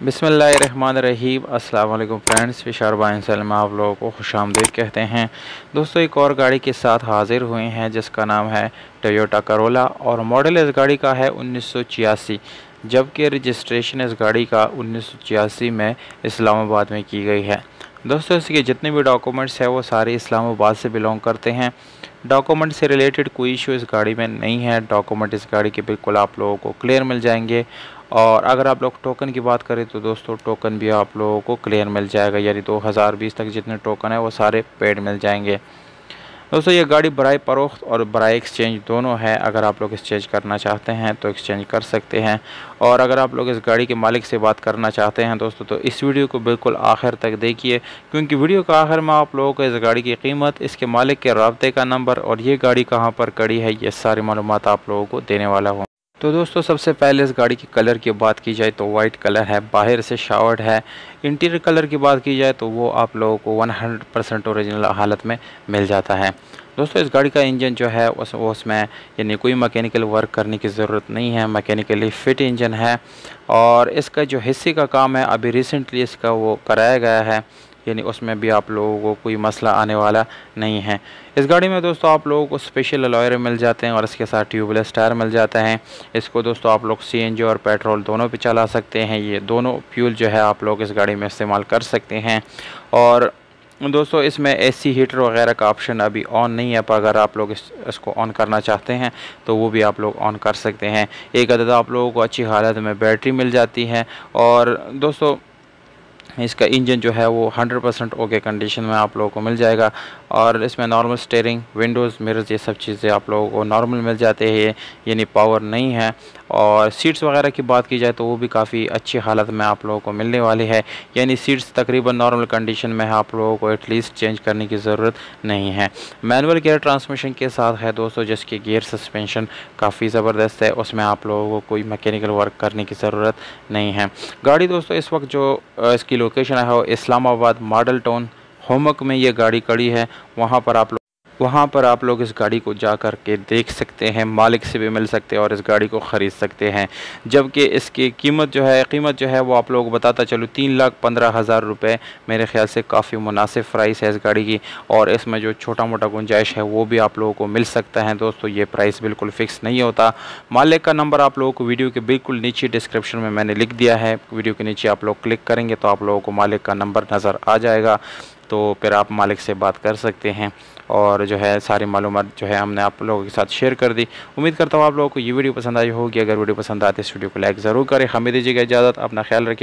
बिस्मिल्लाहिर्रहमानिर्रहीम। अस्सलाम वालेकुम फ्रेंड्स, फिशर बाइन सेल में आप लोगों को खुशामदीद कहते हैं। दोस्तों, एक और गाड़ी के साथ हाजिर हुए हैं जिसका नाम है टोयोटा करोला और मॉडल इस गाड़ी का है 1986, जबकि रजिस्ट्रेशन इस गाड़ी का 1986 में इस्लामाबाद में की गई है। दोस्तों, इसके जितने भी डॉक्यूमेंट्स हैं वो सारे इस्लामाबाद से बिलोंग करते हैं। डॉक्यूमेंट से रिलेटेड कोई इशू इस गाड़ी में नहीं है। डॉक्यूमेंट इस गाड़ी के बिल्कुल आप लोगों को क्लियर मिल जाएंगे। और अगर आप लोग टोकन की बात करें तो दोस्तों, टोकन भी आप लोगों को क्लियर मिल जाएगा, यानी 2020 तक जितने टोकन है वो सारे पेड मिल जाएंगे। दोस्तों, ये गाड़ी बराए फरोख्त और बराए एक्सचेंज दोनों है। अगर आप लोग एक्सचेंज करना चाहते हैं तो एक्सचेंज कर सकते हैं। और अगर आप लोग इस गाड़ी के मालिक से बात करना चाहते हैं दोस्तों, तो इस वीडियो को बिल्कुल आखिर तक देखिए, क्योंकि वीडियो का आखिर में आप लोगों को इस गाड़ी की कीमत, इसके मालिक के राब्ते का नंबर और ये गाड़ी कहाँ पर खड़ी है, ये सारी मालूमात आप लोगों को देने वाला हूँ। तो दोस्तों, सबसे पहले इस गाड़ी की कलर की बात की जाए तो वाइट कलर है, बाहर से शावर्ड है। इंटीरियर कलर की बात की जाए तो वो आप लोगों को 100% ओरिजिनल हालत में मिल जाता है। दोस्तों, इस गाड़ी का इंजन जो है उसमें यानी कोई मैकेनिकल वर्क करने की ज़रूरत नहीं है, मैकेनिकली फ़िट इंजन है। और इसका जो हिस्से का काम है अभी रिसेंटली इसका वो कराया गया है, यानी उसमें भी आप लोगों को कोई मसला आने वाला नहीं है। इस गाड़ी में दोस्तों आप लोगों को स्पेशल अलॉय मिल जाते हैं और इसके साथ ट्यूबलेस टायर मिल जाते हैं। इसको दोस्तों आप लोग सीएनजी और पेट्रोल दोनों पे चला सकते हैं। ये दोनों फ्यूल जो है आप लोग इस गाड़ी में इस्तेमाल कर सकते हैं। और दोस्तों, इसमें एसी हीटर वगैरह का ऑप्शन अभी ऑन नहीं है, पर अगर आप लोग इसको ऑन करना चाहते हैं तो वो भी आप लोग ऑन कर सकते हैं। एक अदद आप लोगों को अच्छी हालत में बैटरी मिल जाती है। और दोस्तों, इसका इंजन जो है वो 100% ओके कंडीशन में आप लोगों को मिल जाएगा। और इसमें नॉर्मल स्टीयरिंग, विंडोज़, मिरर्स, ये सब चीज़ें आप लोगों को नॉर्मल मिल जाते हैं, यानी पावर नहीं है। और सीट्स वगैरह की बात की जाए तो वो भी काफ़ी अच्छी हालत में आप लोगों को मिलने वाली है, यानी सीट्स तकरीबन नॉर्मल कंडीशन में है, आप लोगों को एटलीस्ट चेंज करने की ज़रूरत नहीं है। मैनुअल गियर ट्रांसमिशन के साथ है दोस्तों, जिसकी गियर सस्पेंशन काफ़ी ज़बरदस्त है, उसमें आप लोगों को कोई मैकेनिकल वर्क करने की ज़रूरत नहीं है। गाड़ी दोस्तों इस वक्त जो इसकी लोकेशन है वो इस्लामाबाद मॉडल टाउन होमक में ये गाड़ी खड़ी है। वहाँ पर आप लोग इस गाड़ी को जा कर के देख सकते हैं, मालिक से भी मिल सकते हैं और इस गाड़ी को ख़रीद सकते हैं। जबकि इसकी कीमत जो है वो आप लोगों को बताता चलूँ 3,15,000 रुपये, मेरे ख्याल से काफ़ी मुनासिब प्राइस है इस गाड़ी की। और इसमें जो छोटा मोटा गुंजाइश है वो भी आप लोगों को मिल सकता है। दोस्तों, ये प्राइस बिल्कुल फ़िक्स नहीं होता। मालिक का नंबर आप लोगों को वीडियो के बिल्कुल नीचे डिस्क्रिप्शन में मैंने लिख दिया है। वीडियो के नीचे आप लोग क्लिक करेंगे तो आप लोगों को मालिक का नंबर नज़र आ जाएगा, तो फिर आप मालिक से बात कर सकते हैं। और जो है सारी मालूमात जो है हमने आप लोगों के साथ शेयर कर दी। उम्मीद करता हूँ आप लोगों को ये वीडियो पसंद आई होगी। अगर वीडियो पसंद आती है इस वीडियो को लाइक ज़रूर करें। हमें दीजिएगा इजाज़त, अपना ख्याल रखिए।